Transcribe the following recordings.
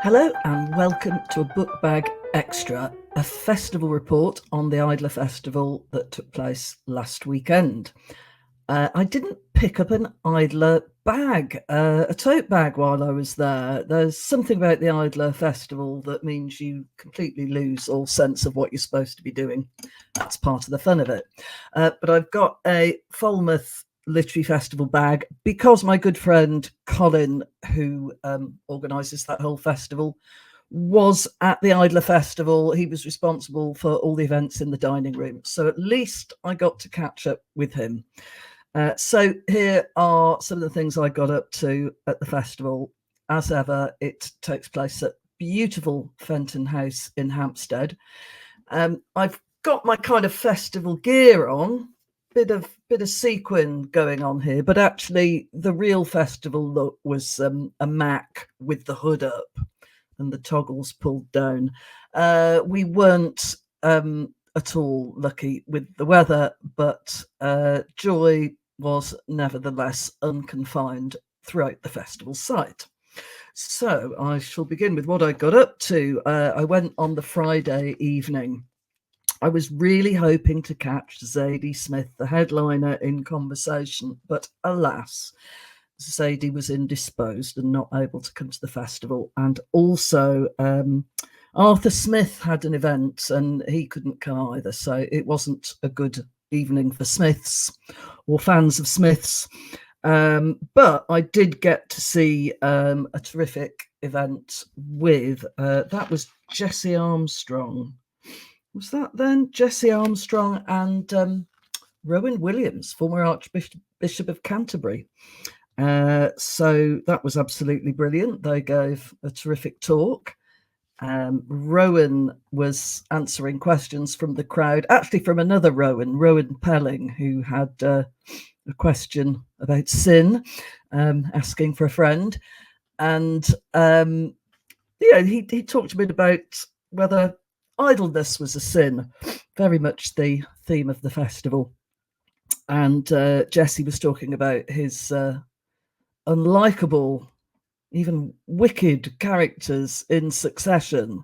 Hello and welcome to a Book Bag Extra, a festival report on the Idler Festival that took place last weekend. I didn't pick up an Idler bag, a tote bag while I was there. There's something about the Idler Festival that means you completely lose all sense of what you're supposed to be doing. That's part of the fun of it. But I've got a Falmouth Literary Festival bag because my good friend Colin, who organises that whole festival, was at the Idler Festival. He was responsible for all the events in the dining room. So at least I got to catch up with him. So here are some of the things I got up to at the festival. As ever, it takes place at beautiful Fenton House in Hampstead. I've got my kind of festival gear on, bit of sequin going on here, but actually the real festival look was a Mac with the hood up and the toggles pulled down. We weren't at all lucky with the weather, but joy was nevertheless unconfined throughout the festival site. So I shall begin with what I got up to. I went on the Friday evening. I was really hoping to catch Zadie Smith, the headliner, in conversation, but alas, Zadie was indisposed and not able to come to the festival. And also, Arthur Smith had an event and he couldn't come either. So it wasn't a good evening for Smiths or fans of Smiths. But I did get to see a terrific event with, that was Jessie Armstrong. Was that then? Jessie Armstrong and Rowan Williams, former Archbishop of Canterbury. So that was absolutely brilliant. They gave a terrific talk. Rowan was answering questions from the crowd, actually from another Rowan Pelling, who had a question about sin, asking for a friend. And he talked a bit about whether idleness was a sin, very much the theme of the festival. And Jessie was talking about his unlikable, even wicked characters in succession.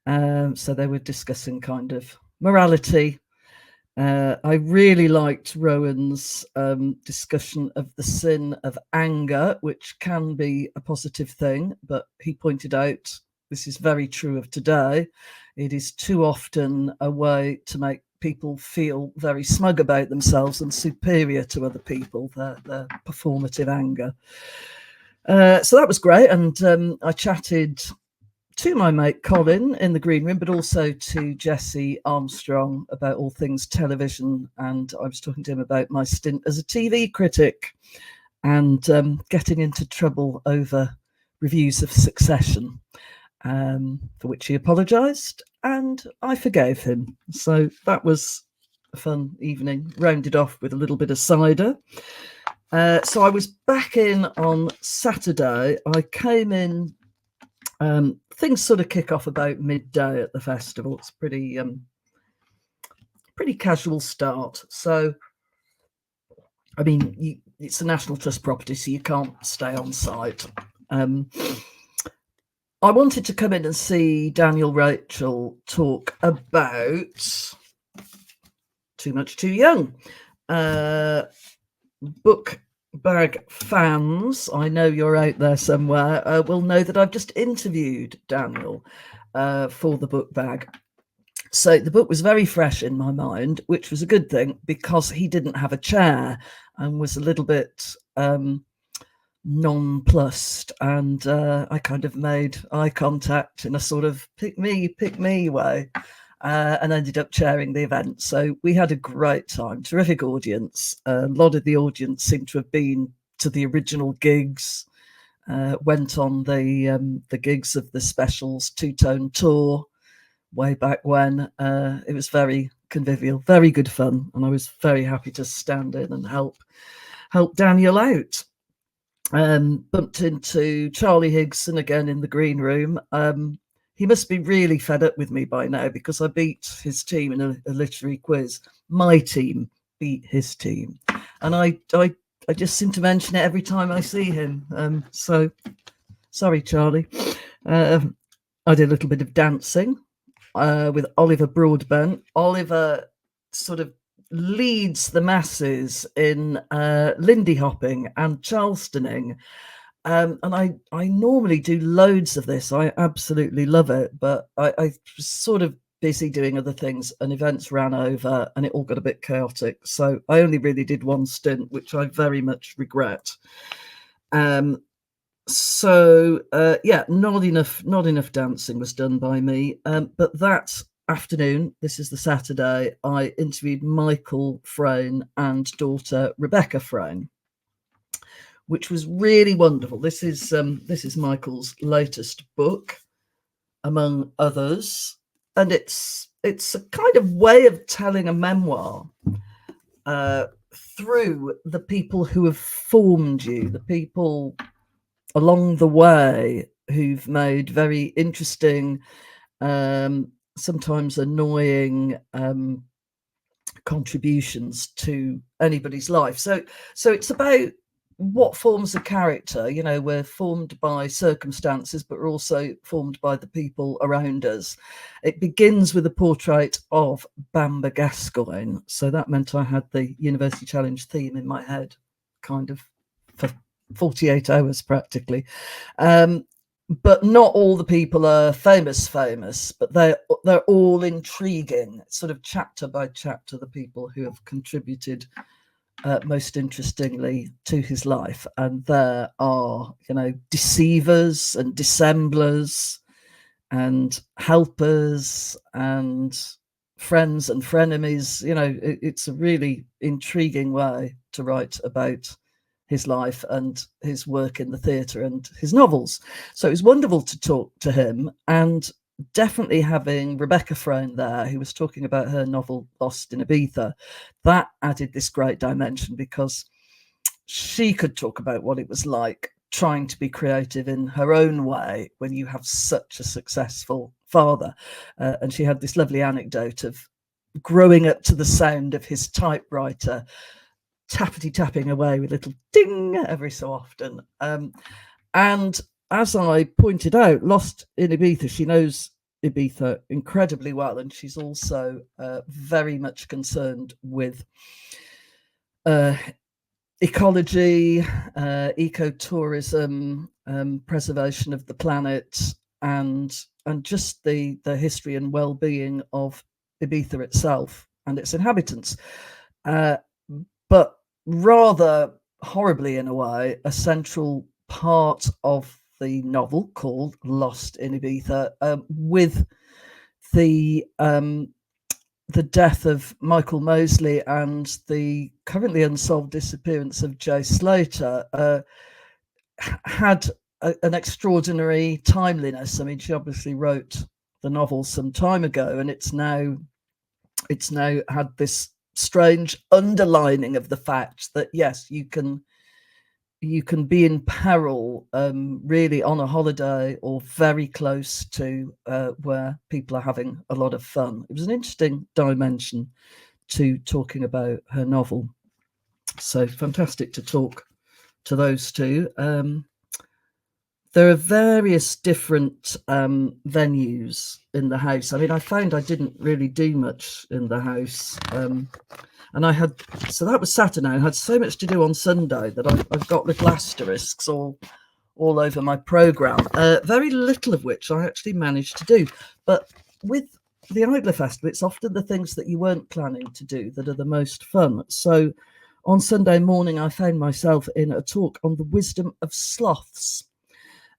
So they were discussing kind of morality. I really liked Rowan's discussion of the sin of anger, which can be a positive thing, but he pointed out this is very true of today. It is too often a way to make people feel very smug about themselves and superior to other people, their performative anger. So that was great. And I chatted to my mate Colin in the green room, but also to Jessie Armstrong about all things television. And I was talking to him about my stint as a TV critic and getting into trouble over reviews of Succession, for which he apologised and I forgave him. So that was a fun evening, rounded off with a little bit of cider. So I was back in on Saturday. I came in, things sort of kick off about midday at the festival. It's pretty casual start. So, I mean, it's a National Trust property, so you can't stay on site. I wanted to come in and see Daniel Rachel talk about Too Much Too Young. Book Bag fans, I know you're out there somewhere, will know that I've just interviewed Daniel for the Book Bag. So the book was very fresh in my mind, which was a good thing because he didn't have a chair and was a little bit nonplussed, and I kind of made eye contact in a sort of pick me way, and ended up chairing the event. So we had a great time, terrific audience. A lot of the audience seemed to have been to the original gigs, went on the gigs of the Specials two-tone tour way back when. It was very convivial, very good fun, and I was very happy to stand in and help Daniel out. Bumped into Charlie Higson again in the green room. He must be really fed up with me by now because I beat his team in a literary quiz. My team beat his team, and I just seem to mention it every time I see him. So sorry, Charlie. I did a little bit of dancing with Oliver Broadbent. Oliver sort of leads the masses in Lindy hopping and Charlestoning. And I normally do loads of this. I absolutely love it, but I was sort of busy doing other things and events ran over and it all got a bit chaotic. So I only really did one stint, which I very much regret. So yeah, not enough dancing was done by me. But that afternoon, this is the Saturday, I interviewed Michael Frayne and daughter Rebecca Frayne, which was really wonderful. This is Michael's latest book, among others, and it's a kind of way of telling a memoir through the people who have formed you, the people along the way who've made very interesting, sometimes annoying contributions to anybody's life. So it's about what forms a character. You know, we're formed by circumstances, but we're also formed by the people around us. It begins with a portrait of Bamber Gascoigne. So that meant I had the University Challenge theme in my head, kind of for 48 hours practically. But not all the people are famous, but they're all intriguing, sort of chapter by chapter, the people who have contributed most interestingly to his life. And there are, you know, deceivers and dissemblers and helpers and friends and frenemies. You know, it's a really intriguing way to write about his life and his work in the theatre and his novels. So it was wonderful to talk to him, and definitely having Rebecca Frayne there, who was talking about her novel Lost in Ibiza, that added this great dimension, because she could talk about what it was like trying to be creative in her own way when you have such a successful father. And she had this lovely anecdote of growing up to the sound of his typewriter tapping away with little ding every so often. And as I pointed out, Lost in Ibiza, she knows Ibiza incredibly well, and she's also very much concerned with ecology, ecotourism, preservation of the planet, and just the history and well-being of Ibiza itself and its inhabitants. But rather horribly, in a way, a central part of the novel called Lost in Ibiza, with the death of Michael Mosley and the currently unsolved disappearance of Jay Slater, had an extraordinary timeliness. I mean, she obviously wrote the novel some time ago, and it's now had this strange underlining of the fact that yes, you can be in peril, really on a holiday or very close to where people are having a lot of fun. It was an interesting dimension to talking about her novel. So fantastic to talk to those two. There are various different venues in the house. I mean, I found I didn't really do much in the house. And I had, so that was Saturday. I had so much to do on Sunday that I've got little asterisks all over my programme, very little of which I actually managed to do. But with the Idler Festival, it's often the things that you weren't planning to do that are the most fun. So on Sunday morning, I found myself in a talk on the wisdom of sloths.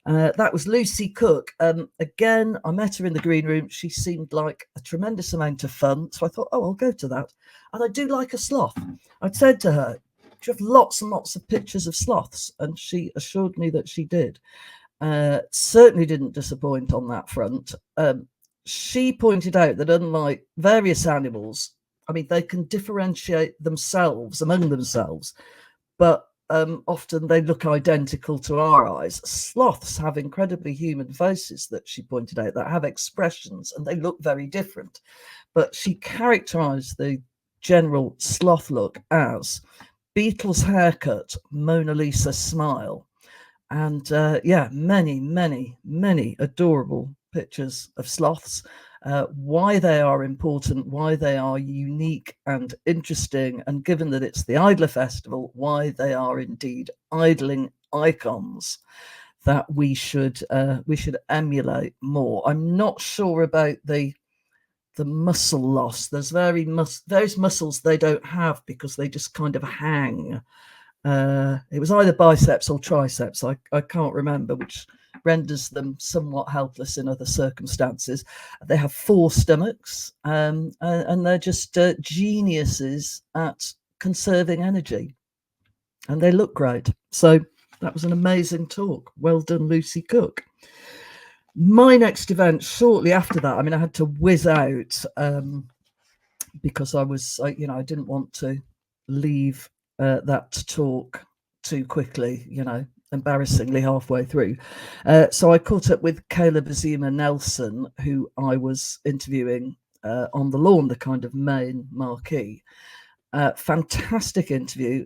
That was Lucy Cook. Again, I met her in the green room. She seemed like a tremendous amount of fun. So I thought, oh, I'll go to that. And I do like a sloth. I'd said to her, do you have lots and lots of pictures of sloths? And she assured me that she did. Certainly didn't disappoint on that front. She pointed out that unlike various animals, I mean, they can differentiate themselves among themselves, but often they look identical to our eyes. Sloths have incredibly human faces, that she pointed out, that have expressions, and they look very different. But she characterized the general sloth look as Beatles haircut, Mona Lisa smile. And many adorable pictures of sloths, why they are important, why they are unique and interesting, and given that it's the Idler Festival, why they are indeed idling icons that we should emulate more. I'm not sure about the muscle loss. There's various muscles they don't have because they just kind of hang. It was either biceps or triceps. I can't remember, which renders them somewhat helpless in other circumstances. They have 4 stomachs, and they're just geniuses at conserving energy, and they look great. So that was an amazing talk. Well done, Lucy Cook. My next event shortly after that, I had to whiz out because I didn't want to leave that talk too quickly, embarrassingly halfway through. So I caught up with Caleb Azima Nelson, who I was interviewing on the lawn, the kind of main marquee. Fantastic interview.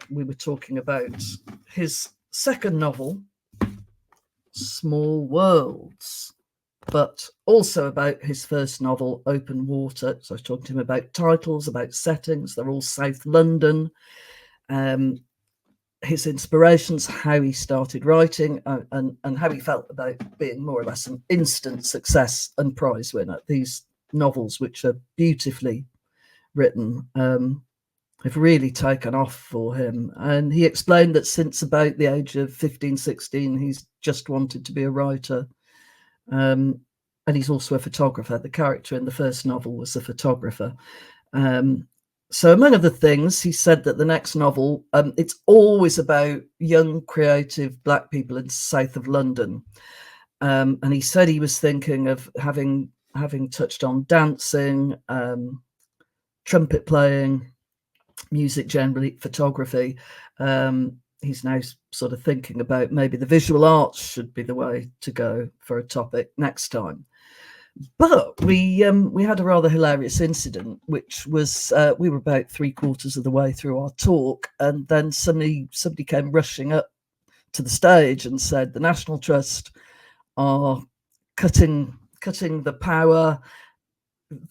We were talking about his second novel, Small Worlds, but also about his first novel, Open Water. So I was talking to him about titles, about settings. They're all South London. His inspirations, how he started writing, and how he felt about being more or less an instant success and prize winner. These novels, which are beautifully written, have really taken off for him. And he explained that since about the age of 15, 16, he's just wanted to be a writer. And he's also a photographer. The character in the first novel was a photographer. So among other things, he said that the next novel, it's always about young, creative Black people in south of London. And he said he was thinking of having touched on dancing, trumpet playing, music generally, photography. He's now sort of thinking about maybe the visual arts should be the way to go for a topic next time. But we had a rather hilarious incident, which was we were about 3/4 of the way through our talk, and then somebody came rushing up to the stage and said the National Trust are cutting the power.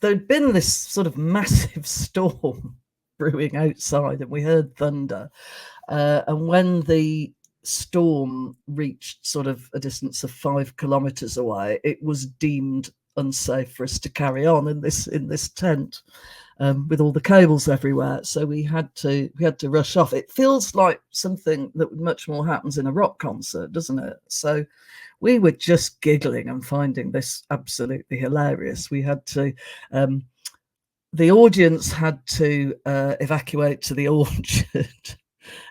There'd been this sort of massive storm brewing outside, and we heard thunder. And when the storm reached sort of a distance of 5 kilometers away, it was deemed unsafe for us to carry on in this tent with all the cables everywhere. So we had to rush off. It feels like something that much more happens in a rock concert, doesn't it? So we were just giggling and finding this absolutely hilarious. We had to. The audience had to evacuate to the orchard,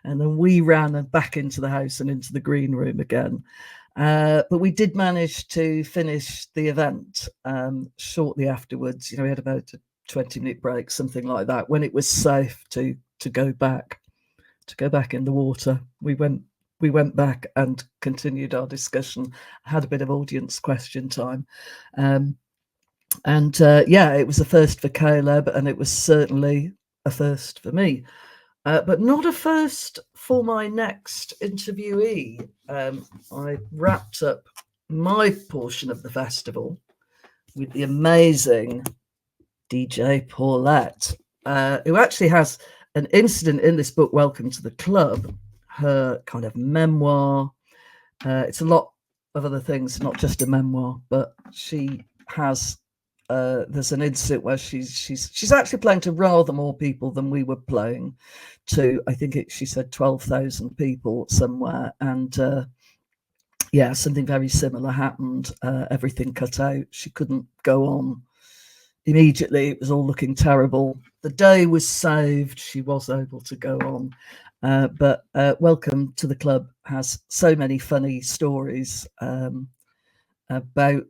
and then we ran back into the house and into the green room again. But we did manage to finish the event shortly afterwards. We had about a 20-minute break, something like that, when it was safe to go back in the water. We went back and continued our discussion, had a bit of audience question time. It was a first for Caleb, and it was certainly a first for me. But not a first for my next interviewee. I wrapped up my portion of the festival with the amazing DJ Paulette, who actually has an incident in this book, Welcome to the Club, her kind of memoir. It's a lot of other things, not just a memoir, but she has there's an incident where she's actually playing to rather more people than we were playing to. I think she said 12,000 people somewhere, and something very similar happened. Everything cut out. She couldn't go on immediately. It was all looking terrible. The day was saved. She was able to go on. But Welcome to the Club has so many funny stories about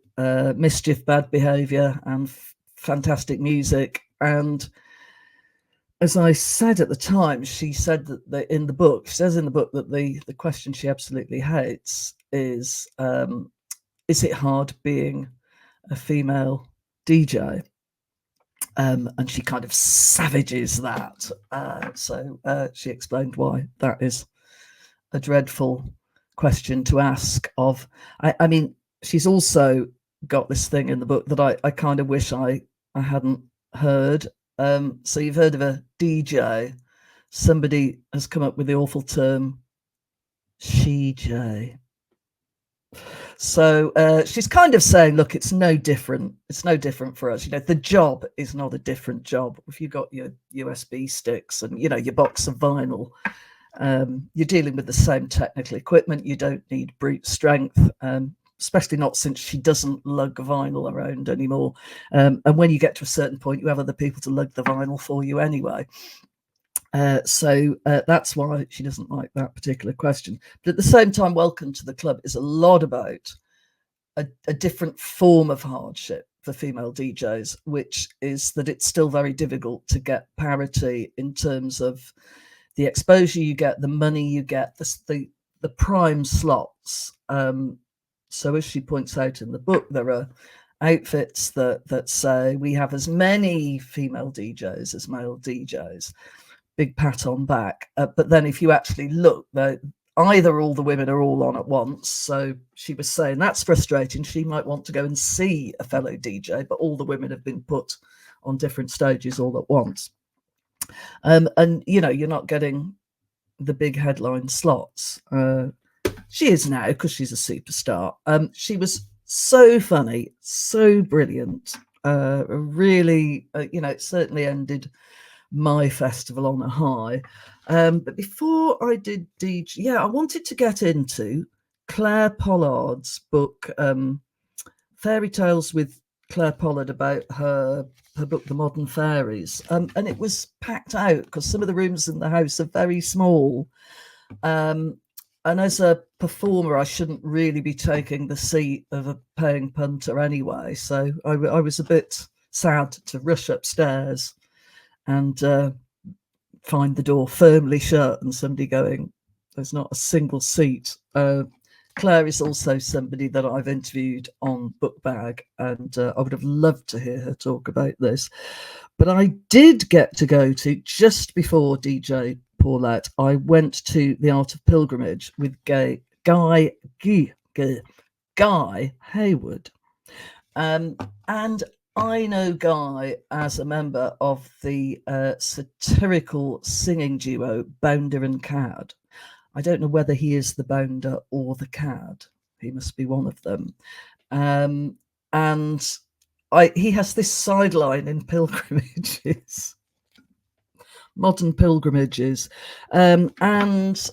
mischief, bad behaviour, and fantastic music. And as I said at the time, she said that in the book that the question she absolutely hates is it hard being a female DJ? And she kind of savages that. So she explained why that is a dreadful question to ask of, I mean, she's also got this thing in the book that I kind of wish I hadn't heard. So you've heard of a DJ. Somebody has come up with the awful term she-j. So she's kind of saying, look, it's no different. It's no different for us. The job is not a different job. If you've got your USB sticks and, your box of vinyl, you're dealing with the same technical equipment. You don't need brute strength, especially not since she doesn't lug vinyl around anymore. And when you get to a certain point, you have other people to lug the vinyl for you anyway. So that's why she doesn't like that particular question. But at the same time, Welcome to the Club is a lot about a different form of hardship for female DJs, which is that it's still very difficult to get parity in terms of the exposure you get, the money you get, the prime slots. So as she points out in the book, there are outfits that say we have as many female DJs as male DJs. Big pat on back. But then if you actually look, either all the women are all on at once. So she was saying that's frustrating. She might want to go and see a fellow DJ, but all the women have been put on different stages all at once. And, you're not getting the big headline slots. She is now, because she's a superstar. She was so funny, so brilliant. Really, it certainly ended my festival on a high. But before I did DJ, I wanted to get into Claire Pollard's book, Fairy Tales with Claire Pollard, about her book, The Modern Fairies. And it was packed out because some of the rooms in the house are very small. And as a performer, I shouldn't really be taking the seat of a paying punter anyway. So I was a bit sad to rush upstairs and find the door firmly shut and somebody going, there's not a single seat. Claire is also somebody that I've interviewed on Bookbag, and I would have loved to hear her talk about this. But I did get to go to, just before DJ Paulette, I went to The Art of Pilgrimage with Guy Hayward. And I know Guy as a member of the satirical singing duo Bounder and Cad. I don't know whether he is the Bounder or the Cad. He must be one of them. And he has this sideline in pilgrimages, modern pilgrimages. And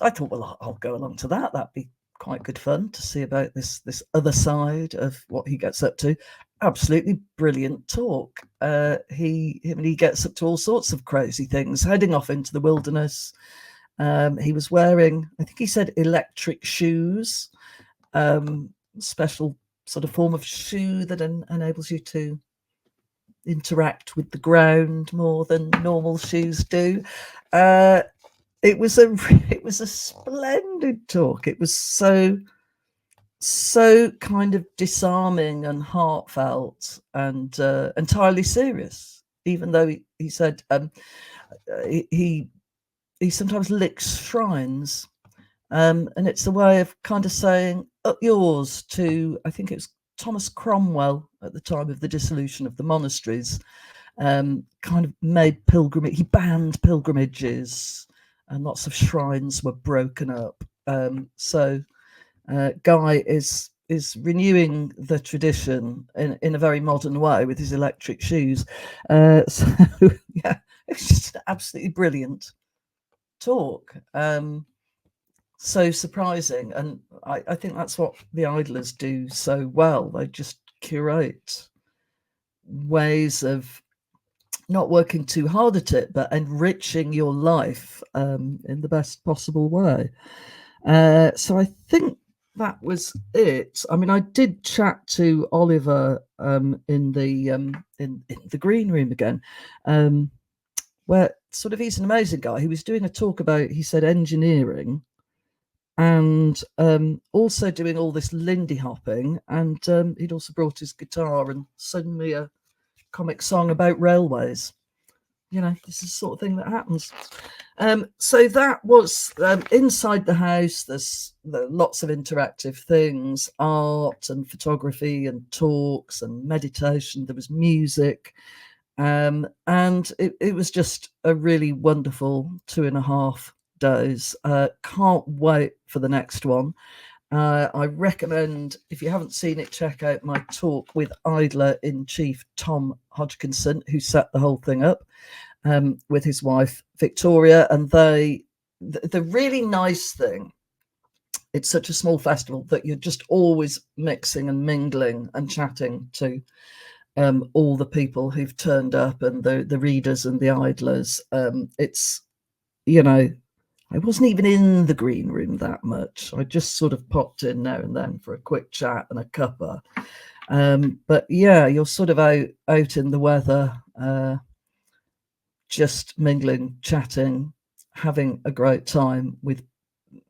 I thought, well, I'll go along to that. That'd be quite good fun to see about this other side of what he gets up to. Absolutely brilliant talk. He gets up to all sorts of crazy things, heading off into the wilderness. He was wearing, I think he said, electric shoes, special sort of form of shoe that enables you to interact with the ground more than normal shoes do. It was a splendid talk. It was so kind of disarming and heartfelt and entirely serious, even though he said he sometimes licks shrines, and it's a way of kind of saying up yours to, I think it was Thomas Cromwell at the time of the dissolution of the monasteries, kind of made pilgrimage, he banned pilgrimages and lots of shrines were broken up. So Guy is renewing the tradition in a very modern way with his electric shoes. So yeah, it's just an absolutely brilliant talk. So surprising, and I think that's what the idlers do so well. They just curate ways of not working too hard at it, but enriching your life in the best possible way. So I think that was it. I mean, I did chat to Oliver in the green room again, where sort of he's an amazing guy. He was doing a talk about, he said, engineering, and also doing all this Lindy hopping, and he'd also brought his guitar and sung me a comic song about railways. this is the sort of thing that happens. So that was inside the house. There's lots of interactive things, art and photography and talks and meditation. There was music. And it was just a really wonderful 2.5 days. Can't wait for the next one. I recommend, if you haven't seen it, check out my talk with Idler-in-Chief Tom Hodgkinson, who set the whole thing up, with his wife Victoria. And the really nice thing, it's such a small festival that you're just always mixing and mingling and chatting to all the people who've turned up and the readers and the idlers. It's, I wasn't even in the green room that much. I just sort of popped in now and then for a quick chat and a cuppa. But yeah, you're sort of out in the weather, just mingling, chatting, having a great time with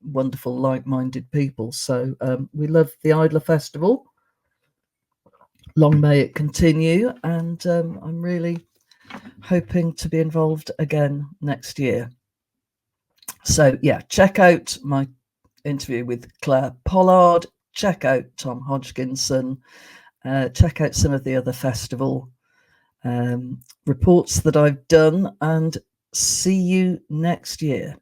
wonderful like-minded people. So we love the Idler Festival. Long may it continue, and I'm really hoping to be involved again next year. So yeah, check out my interview with Claire Pollard, check out Tom Hodgkinson, check out some of the other festival reports that I've done, and see you next year.